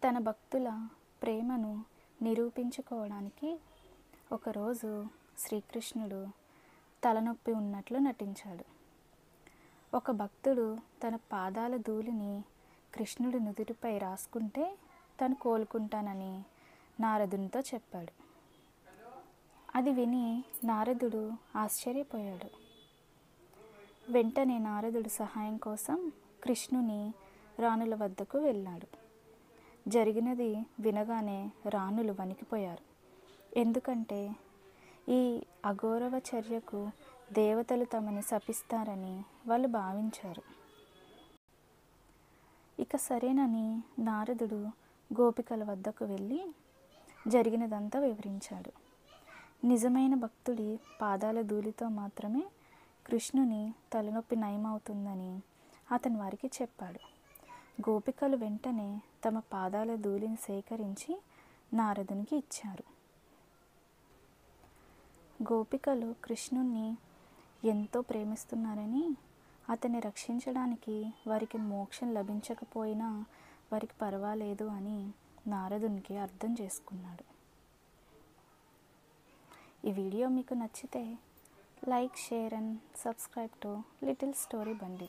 తన భక్తుల ప్రేమను నిరూపించుకోవడానికి ఒకరోజు శ్రీకృష్ణుడు తలనొప్పి ఉన్నట్లు నటించాడు. ఒక భక్తుడు తన పాదాల ధూళిని కృష్ణుడి నుదుటిపై రాసుకుంటే తను కోలుకుంటానని నారదునితో చెప్పాడు. అది విని నారదుడు ఆశ్చర్యపోయాడు. వెంటనే నారదుడు సహాయం కోసం కృష్ణుని రాణుల వద్దకు వెళ్ళాడు. జరిగినది వినగానే రాణులు వణికిపోయారు. ఎందుకంటే ఈ అగౌరవ చర్యకు దేవతలు తమని శపిస్తారని వాళ్ళు భావించారు. ఇక సరేనని నారదుడు గోపికల వద్దకు వెళ్ళి జరిగినదంతా వివరించాడు. నిజమైన భక్తుడి పాదాల ధూళితో మాత్రమే కృష్ణుని తలనొప్పి నయమవుతుందని అతను వారికి చెప్పాడు. గోపికలు వెంటనే తమ పాదాల ధూళిని సేకరించి నారదునికి ఇచ్చారు. గోపికలు కృష్ణుణ్ణి ఎంతో ప్రేమిస్తున్నారని, అతన్ని రక్షించడానికి వారికి మోక్షం లభించకపోయినా వారికి పర్వాలేదు అని నారదునికి అర్థం చేసుకున్నాడు. ఈ వీడియో మీకు నచ్చితే like, share and subscribe to little story బండి.